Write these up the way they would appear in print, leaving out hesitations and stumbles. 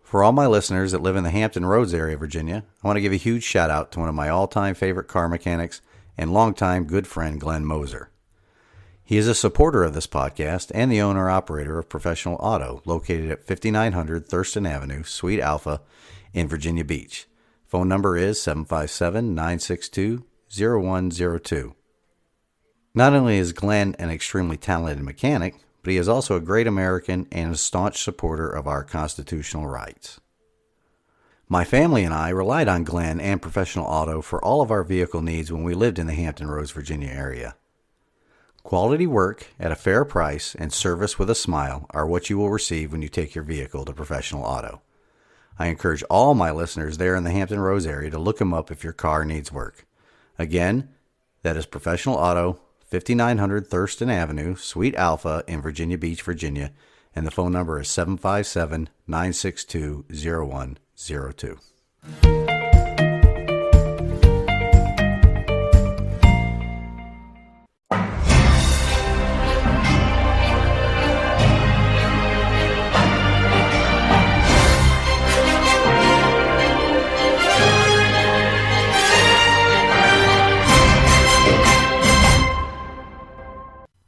For all my listeners that live in the Hampton Roads area of Virginia, I want to give a huge shout out to one of my all-time favorite car mechanics and longtime good friend, Glenn Moser. He is a supporter of this podcast and the owner-operator of Professional Auto, located at 5900 Thurston Avenue, Suite Alpha in Virginia Beach. Phone number is 757-962-0102. Not only is Glenn an extremely talented mechanic, but he is also a great American and a staunch supporter of our constitutional rights. My family and I relied on Glenn and Professional Auto for all of our vehicle needs when we lived in the Hampton Roads, Virginia area. Quality work at a fair price and service with a smile are what you will receive when you take your vehicle to Professional Auto. I encourage all my listeners there in the Hampton Roads area to look them up if your car needs work. Again, that is Professional Auto, 5900 Thurston Avenue, Suite Alpha in Virginia Beach, Virginia, and the phone number is 757-962-0102.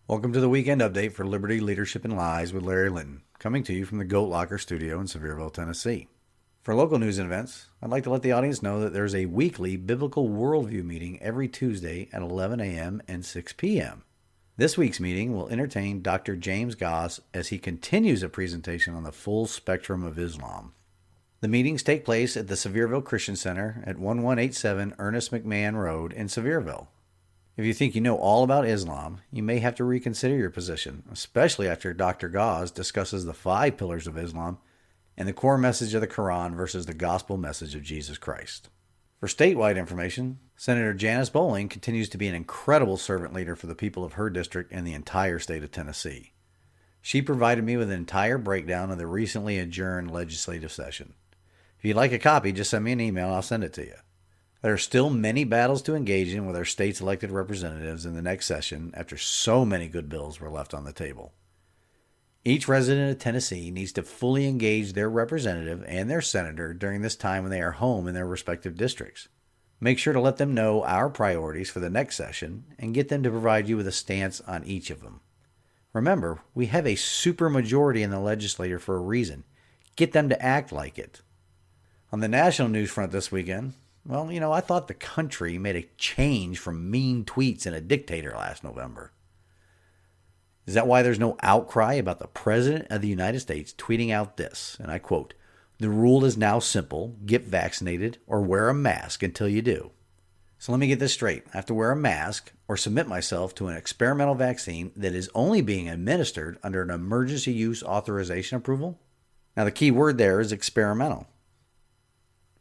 Welcome to the weekend update for Liberty, Leadership, and Lies with Larry Linton, coming to you from the Goat Locker studio in Sevierville, Tennessee. For local news and events, I'd like to let the audience know that there's a weekly Biblical Worldview meeting every Tuesday at 11 a.m. and 6 p.m. This week's meeting will entertain Dr. James Goss as he continues a presentation on the full spectrum of Islam. The meetings take place at the Sevierville Christian Center at 1187 Ernest McMahon Road in Sevierville. If you think you know all about Islam, you may have to reconsider your position, especially after Dr. Gaz discusses the 5 pillars of Islam and the core message of the Quran versus the gospel message of Jesus Christ. For statewide information, Senator Janice Bowling continues to be an incredible servant leader for the people of her district and the entire state of Tennessee. She provided me with an entire breakdown of the recently adjourned legislative session. If you'd like a copy, just send me an email and I'll send it to you. There are still many battles to engage in with our state's elected representatives in the next session after so many good bills were left on the table. Each resident of Tennessee needs to fully engage their representative and their senator during this time when they are home in their respective districts. Make sure to let them know our priorities for the next session and get them to provide you with a stance on each of them. Remember, we have a supermajority in the legislature for a reason. Get them to act like it. On the national news front this weekend, well, I thought the country made a change from mean tweets and a dictator last November. Is that why there's no outcry about the President of the United States tweeting out this, and I quote, "The rule is now simple, get vaccinated or wear a mask until you do." So let me get this straight. I have to wear a mask or submit myself to an experimental vaccine that is only being administered under an emergency use authorization approval? Now the key word there is experimental.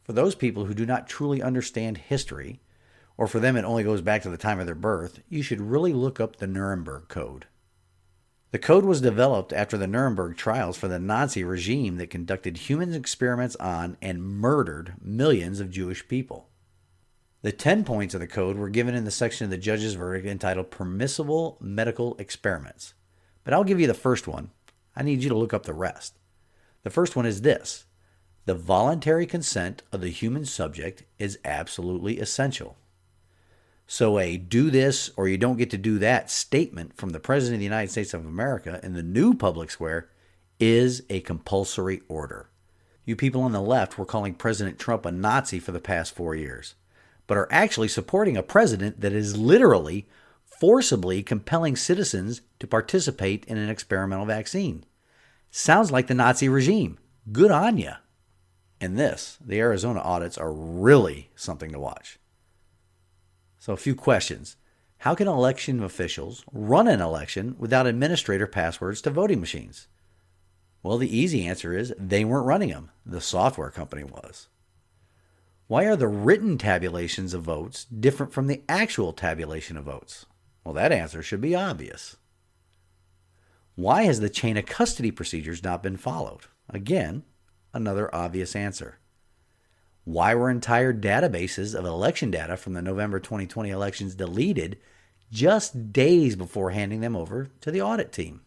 For those people who do not truly understand history, or for them it only goes back to the time of their birth, you should really look up the Nuremberg Code. The code was developed after the Nuremberg trials for the Nazi regime that conducted human experiments on and murdered millions of Jewish people. The 10 points of the code were given in the section of the judge's verdict entitled Permissible Medical Experiments. But I'll give you the first one. I need you to look up the rest. The first one is this: the voluntary consent of the human subject is absolutely essential. So a do this or you don't get to do that statement from the President of the United States of America in the new public square is a compulsory order. You people on the left were calling President Trump a Nazi for the past 4 years, but are actually supporting a president that is literally forcibly compelling citizens to participate in an experimental vaccine. Sounds like the Nazi regime. Good on ya. In this, the Arizona audits are really something to watch. So a few questions. How can election officials run an election without administrator passwords to voting machines? Well, the easy answer is they weren't running them. The software company was. Why are the written tabulations of votes different from the actual tabulation of votes? Well, that answer should be obvious. Why has the chain of custody procedures not been followed? Again, another obvious answer. Why were entire databases of election data from the November 2020 elections deleted just days before handing them over to the audit team?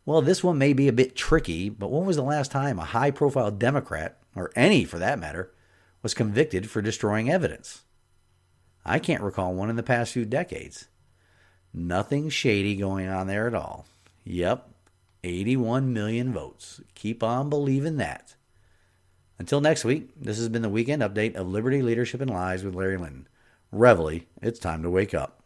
Well, this one may be a bit tricky, but when was the last time a high profile Democrat, or any for that matter, was convicted for destroying evidence? I can't recall one in the past few decades. Nothing shady going on there at all. Yep, 81 million votes. Keep on believing that. Until next week, this has been the weekend update of Liberty, Leadership, and Lies with Larry Linton. Reveille, it's time to wake up.